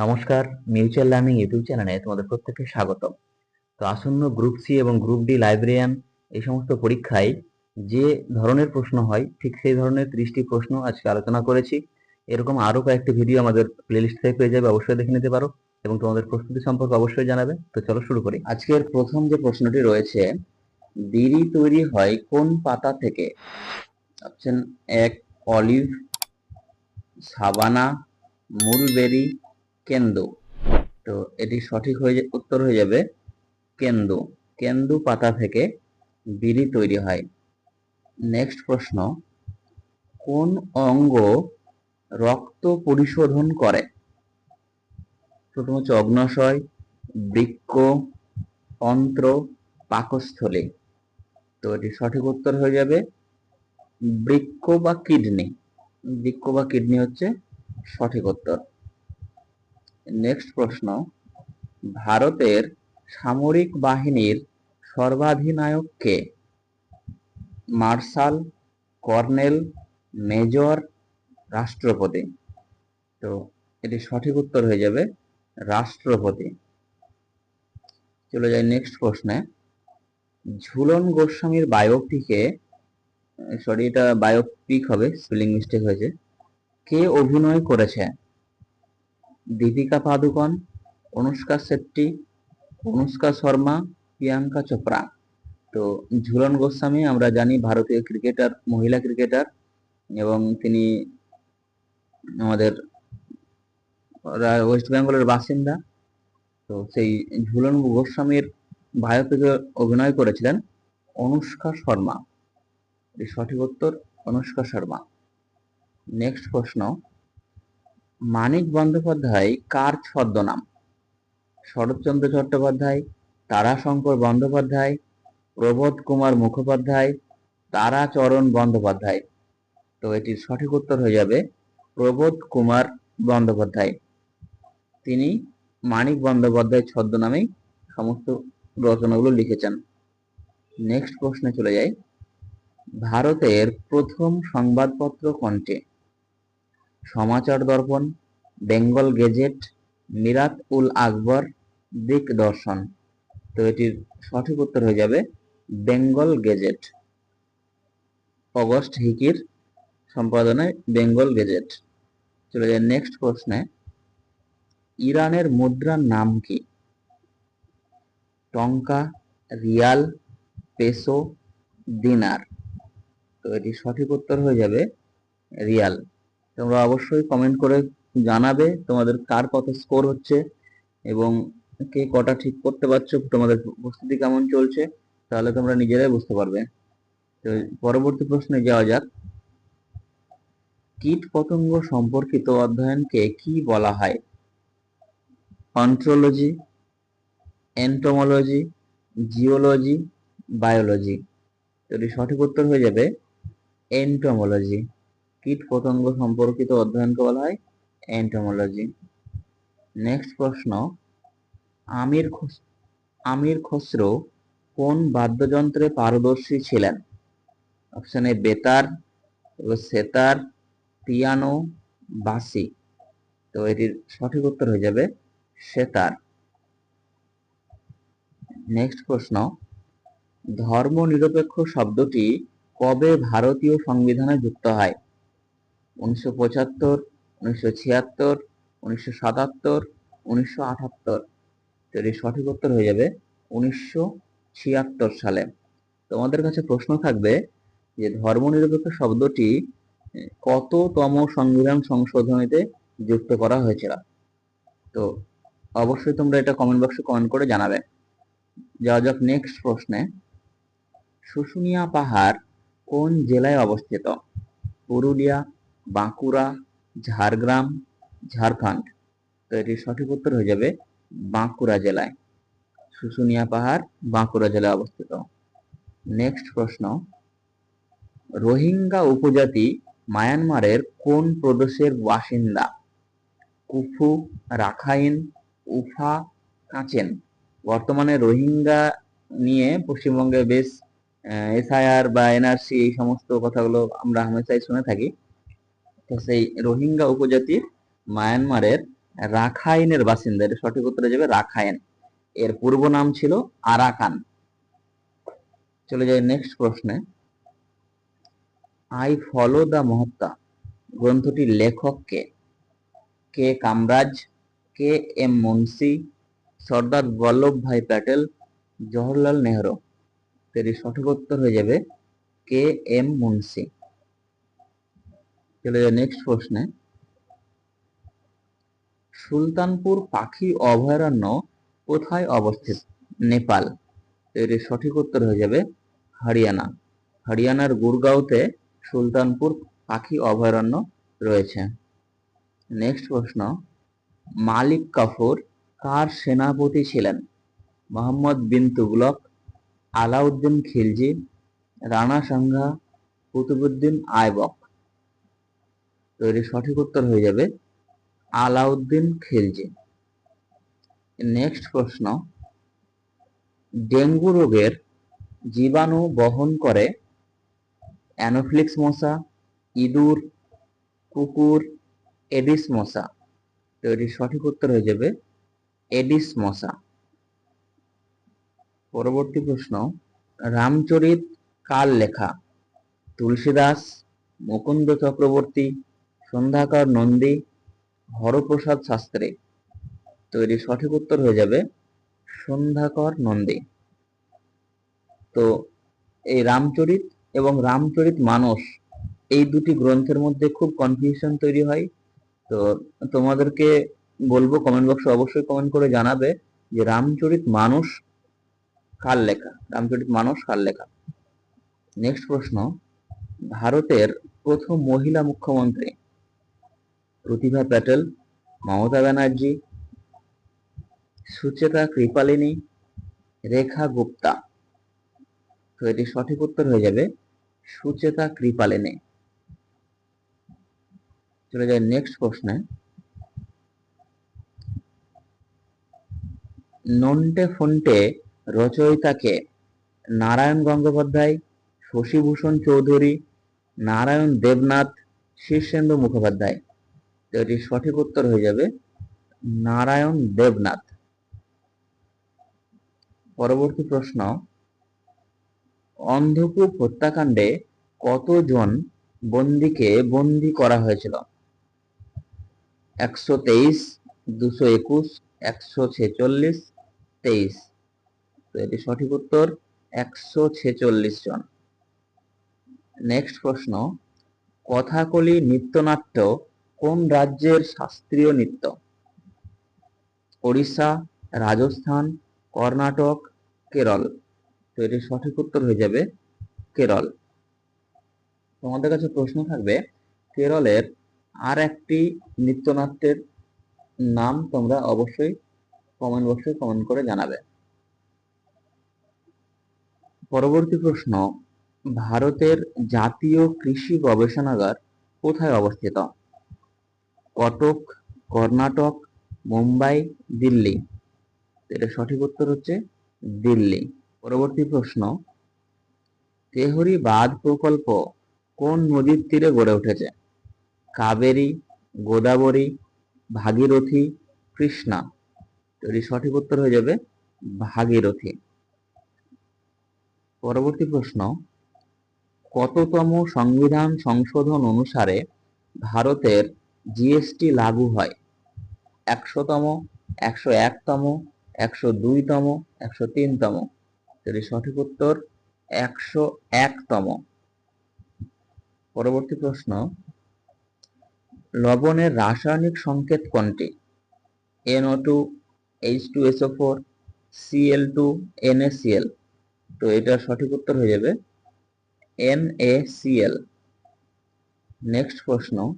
নমস্কার, mutual learning YouTube চ্যানেলে তোমাদের প্রত্যেককে স্বাগতম। তো আসন্ন গ্রুপ সি এবং গ্রুপ ডি লাইব্রেরিয়ান এই সমস্ত পরীক্ষায় যে ধরনের প্রশ্ন হয় ঠিক সেই ধরনের 30টি প্রশ্ন আজকে আলোচনা করেছি। এরকম আরো কয়েকটি ভিডিও আমাদের প্লেলিস্ট থেকে পেয়ে যাবে, অবশ্যই দেখে নিতে পারো এবং তোমাদের প্রস্তুতি সম্পর্কে অবশ্যই জানাবে। তো চলো শুরু করি। আজকের প্রথম যে প্রশ্নটি রয়েছে, বিড়ি তৈরি হয় কোন পাতা থেকে? অপশন 1 অলিভ, সাবানা, মুলবেরি, কেন্দু। তো এটি সঠিক উত্তর হয়ে যাবে কেন্দু। কেন্দু পাতা থেকে বিড়ি তৈরি হয়। নেক্সট প্রশ্ন, কোন অঙ্গ রক্ত পরিশোধন করে? প্রথম হচ্ছে অগ্ন্যাশয়, বৃক্ক, অন্ত্র, পাকস্থলী। তো এটি সঠিক উত্তর হয়ে যাবে বৃক্ক বা কিডনি। বৃক্ক বা কিডনি হচ্ছে সঠিক উত্তর। নেক্সট প্রশ্ন, ভারতের সামরিক বাহিনীর সর্বাধিনায়ক কে? মার্শাল, কর্নেল, মেজর, রাষ্ট্রপতি। তো এটি সঠিক উত্তর হয়ে যাবে রাষ্ট্রপতি। চলে যাই নেক্সট প্রশ্নে, ঝুলন গোস্বামীর বায়োপিকে, সরি এটা বায়োপিক হবে, স্পেলিং মিস্টেক হয়েছে, কে অভিনয় করেছে? দীপিকা পাদুকোন, অনুষ্কা শেট্টি, অনুষ্কা শর্মা, প্রিয়াঙ্কা চোপড়া। তো ঝুলন গোস্বামী আমরা জানি ভারতীয় ক্রিকেটার, মহিলা ক্রিকেটার, এবং তিনি আমাদের ওয়েস্ট বেঙ্গলের বাসিন্দা। তো সেই ঝুলন গোস্বামীর বায়োপিকে অভিনয় করেছিলেন অনুষ্কা শর্মা। সঠিক উত্তর অনুষ্কা শর্মা। নেক্সট প্রশ্ন, মানিক বন্দ্যোপাধ্যায় কার ছদ্মনাম? শরৎচন্দ্র চট্টোপাধ্যায়, তারাশঙ্কর বন্দ্যোপাধ্যায়, প্রবোধ কুমার মুখোপাধ্যায়, তারাচরণ বন্দ্যোপাধ্যায়। তো এটির সঠিক উত্তর হয়ে যাবে প্রবোধ কুমার বন্দ্যোপাধ্যায়। তিনি মানিক বন্দ্যোপাধ্যায় ছদ্মনামেই সমস্ত রচনাগুলো লিখেছেন। নেক্সট প্রশ্নে চলে যাই, ভারতের প্রথম সংবাদপত্র কোনটি? সমাচার দর্পণ, বেঙ্গল গেজেট, মিরাত উল আকবর, দিকদর্শন। তো এটির সঠিক উত্তর হয়ে যাবে বেঙ্গল গেজেট। অগস্ট হিকির সম্পাদনায় বেঙ্গল গেজেট। চলে যায় নেক্সট প্রশ্নে, ইরানের মুদ্রার নাম কি? টঙ্কা, রিয়াল, পেসো, দিনার। তো এটি সঠিক উত্তর হয়ে যাবে রিয়াল। তোমরা অবশ্যই কমেন্ট করে জানাবে তোমাদের কার কত স্কোর হচ্ছে এবং কে কটা ঠিক করতে পারছো, তোমাদের প্রস্তুতি কেমন চলছে, তাহলে তোমরা নিজেরাই বুঝতে পারবে। তো পরবর্তী প্রশ্নে যাওয়া যাক, কীট পতঙ্গ সম্পর্কিত অধ্যয়নকে কি বলা হয়? Ontology, entomology, geology, biology. তো এটি সঠিক উত্তর হয়ে যাবে এন্টোমোলজি। কীট পতঙ্গ সম্পর্কিত অধ্যয়নকে বলা হয় এন্টোমোলজি। নেক্সট প্রশ্ন, আমির খসরো কোন বাদ্যযন্ত্রে পারদর্শী ছিলেন? অপশন এ বেতার, সেতার, পিয়ানো, বাঁশি। তো এটির সঠিক উত্তর হয়ে যাবে সেতার। নেক্সট প্রশ্ন, ধর্মনিরপেক্ষ শব্দটি কবে ভারতীয় সংবিধানে যুক্ত হয়? 1975, 1976, 1977, 1978। তো এটির সঠিক উত্তর হয়ে যাবে 1976 সালে। তোমাদের কাছে প্রশ্ন থাকবে যে ধর্মনিরপেক্ষ শব্দটি কততম সংবিধান সংশোধনীতে যুক্ত করা হয়েছিল? তো অবশ্যই তোমরা এটা কমেন্ট বক্সে কমেন্ট করে জানাবে। যাওয়া যাক নেক্সট প্রশ্নে, শুশুনিয়া পাহাড় কোন জেলায় অবস্থিত? পুরুলিয়া, বাঁকুড়া, ঝাড়গ্রাম, ঝাড়খণ্ড। তো এটির সঠিক উত্তর হয়ে যাবে বাঁকুড়া জেলায়। শুশুনিয়া পাহাড় বাঁকুড়া জেলায় অবস্থিত। নেক্সট প্রশ্ন, রোহিঙ্গা উপজাতি মায়ানমারের কোন প্রদেশের বাসিন্দা? কুফু, রাখাইন, উফা, কাচেন। বর্তমানে রোহিঙ্গা নিয়ে পশ্চিমবঙ্গে বেশ এসআইআর বা এনআরসি এই সমস্ত কথাগুলো আমরা হামেশাই শুনে থাকি। তো সেই রোহিঙ্গা উপজাতির মায়ানমারের রাখাইনের বাসিন্দা, এটা সঠিক উত্তর হয়ে যাবে রাখাইন। এর পূর্ব নাম ছিল আরাকান। চলে যাই নেক্সট প্রশ্নে। আই ফলো দ্য মহাত্মা গ্রন্থটির লেখক কে? কে কামরাজ, কে এম মুন্সি, সর্দার বল্লভভাই প্যাটেল, জওহরলাল নেহরু। এর সঠিক উত্তর হয়ে যাবে কে এম মুন্সি। চলে যাই নেক্সট প্রশ্নে। সুলতানপুর পাখি অভয়ারণ্য কোথায় অবস্থিত? নেপাল। এর সঠিক উত্তর হয়ে যাবে হরিয়ানা। হরিয়ানার গুরগাঁওতে সুলতানপুর পাখি অভয়ারণ্য রয়েছে। নেক্সট প্রশ্ন। মালিক কাফুর কার সেনাপতি ছিলেন? মোহাম্মদ বিন তুগলক, আলাউদ্দিন খিলজি, রানা সাঙ্গা, কুতুবুদ্দিন আইবক। তো এর সঠিক উত্তর হয়ে যাবে আলাউদ্দিন খিলজি। নেক্সট প্রশ্ন। ডেঙ্গু রোগের জীবাণু বহন করে অ্যানোফিলিক্স মশা, ইঁদুর, কুকুর, এডিস মশা। তো এটির সঠিক উত্তর হয়ে যাবে এডিস মশা। পরবর্তী প্রশ্ন। রামচরিত কার লেখা? তুলসীদাস, মুকুন্দ চক্রবর্তী, সন্ধ্যাকর নন্দী, হরপ্রসাদ শাস্ত্রী। তো এটির সঠিক উত্তর হয়ে যাবে সন্ধ্যাকর নন্দী। তো এই রামচরিত এবং রামচরিত মানস এই দুটি গ্রন্থের মধ্যে খুব কনফিউশন তৈরি হয়। তো তোমাদেরকে বলবো কমেন্ট বক্সে অবশ্যই কমেন্ট করে জানাবে যে রামচরিত মানস কার লেখা, রামচরিত মানস কার লেখা। নেক্সট প্রশ্ন। ভারতের প্রথম মহিলা মুখ্যমন্ত্রী? প্রতিভা প্যাটেল, মমতা ব্যানার্জি, সুচেতা কৃপালিনী, রেখা গুপ্তা। তো এটি সঠিক উত্তর হয়ে যাবে সুচেতা কৃপালিনী। চলে যায় নেক্সট প্রশ্নে। নন্টে ফন্টে রচয়িতা কে? নারায়ণ গঙ্গোপাধ্যায়, শশীভূষণ চৌধুরী, নারায়ণ দেবনাথ, শীর্ষেন্দু মুখোপাধ্যায়। তো এটির সঠিক উত্তর হয়ে যাবে নারায়ণ দেবনাথ। পরবর্তী প্রশ্ন। অন্ধকূপ হত্যাকাণ্ডে কতজন বন্দীকে বন্দী করা হয়েছিল? 123, 221, 146, 23। তো এটি সঠিক উত্তর 146 জন। নেক্সট প্রশ্ন। কথাকলি নৃত্যনাট্য কোন রাজ্যের শাস্ত্রীয় নৃত্য? ওড়িশা, রাজস্থান, কর্ণাটক, কেরল। তো এটির সঠিক উত্তর হয়ে যাবে কেরল। তোমাদের কাছে প্রশ্ন থাকবে কেরলের আর একটি নৃত্যনাট্যের নাম তোমরা অবশ্যই কমেন্ট বক্সে কমেন্ট করে জানাবে। পরবর্তী প্রশ্ন। ভারতের জাতীয় কৃষি গবেষণাগার কোথায় অবস্থিত? কটক, কর্ণাটক, মুম্বাই, দিল্লি। এটা সঠিক উত্তর হচ্ছে দিল্লি। পরবর্তী প্রশ্ন। তেহরি বাঁধ প্রকল্প কোন নদীর তীরে গড়ে উঠেছে? কাবেরী, গোদাবরী, ভাগীরথী, কৃষ্ণা। এর সঠিক উত্তর হয়ে যাবে ভাগীরথী। পরবর্তী প্রশ্ন। কততম সংবিধান সংশোধন অনুসারে ভারতের জিএসটি লাগু হয়? 100তম, 101তম, 102তম, 103তম। এর সঠিক উত্তর 101তম। পরবর্তী প্রশ্ন। লবণের রাসায়নিক সংকেত কোনটি? NO2, H2SO4, Cl2, NaCl। তো এটার সঠিক উত্তর হয়ে যাবে NaCl। নেক্সট প্রশ্ন।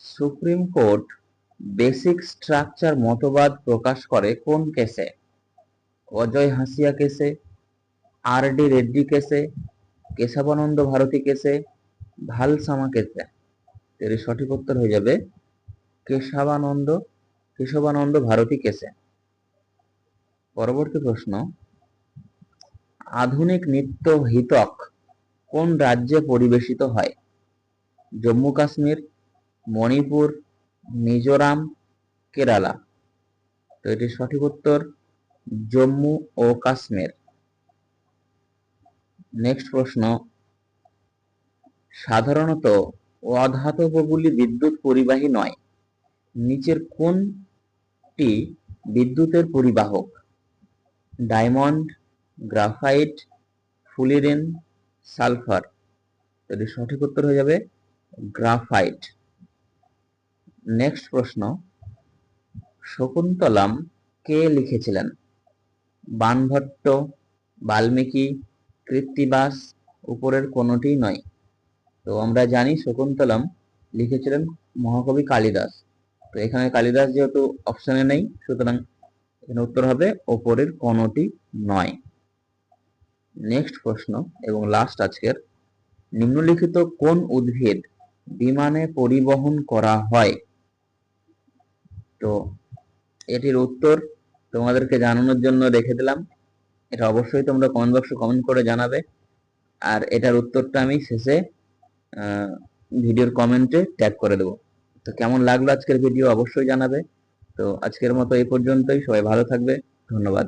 সুপ্রিম কোর্ট বেসিক স্ট্রাকচার মতবাদ প্রকাশ করে কোন কেসে? অজয় হাসিয়া কেসে, RD রেড্ডি কেসে, কেশবানন্দ ভারতী কেসে, ভালসামা কেসে। এর সঠিক উত্তর হয়ে যাবে কেশবানন্দ ভারতী কেসে। পরবর্তী প্রশ্ন। আধুনিক নৃত্য হিতক কোন রাজ্যে পরিবেশিত হয়? জম্মু কাশ্মীর, মণিপুর, মিজোরাম, কেরালা। তো এটির সঠিক উত্তর জম্মু ও কাশ্মীর। নেক্সট প্রশ্ন, সাধারণত অধাতবগুলি বিদ্যুৎ পরিবাহী নয়, নিচের কোনটি বিদ্যুতের পরিবাহক? Diamond, graphite, fullerene, sulphur. এটির সঠিক উত্তর হয়ে যাবে গ্রাফাইট। নেক্সট প্রশ্ন, শকুন্তলম কে লিখেছিলেন? বাণভট্ট, বাল্মীকি, কৃত্তিবাস, উপরের কোনটি নয়? তো আমরা জানি শকুন্তলম লিখেছিলেন মহাকবি কালিদাস। তো এখানে কালিদাস যেহেতু অপশনে নেই, সুতরাং এখানে উত্তর হবে ওপরের কোনটি নয়। নেক্সট প্রশ্ন এবং লাস্ট আজকের, নিম্নলিখিত কোন উদ্ভিদ বিমানে পরিবহন করা হয়? তো এটির উত্তর তোমাদেরকে জানানোর জন্য রেখে দিলাম, এটা অবশ্যই তোমরা কমেন্ট বক্সে কমেন্ট করে জানাবে। আর এটার উত্তরটা আমি শেষে ভিডিওর কমেন্টে ট্যাগ করে দেবো। তো কেমন লাগলো আজকের ভিডিও অবশ্যই জানাবে। তো আজকের মতো এই পর্যন্তই, সবাই ভালো থাকবে, ধন্যবাদ।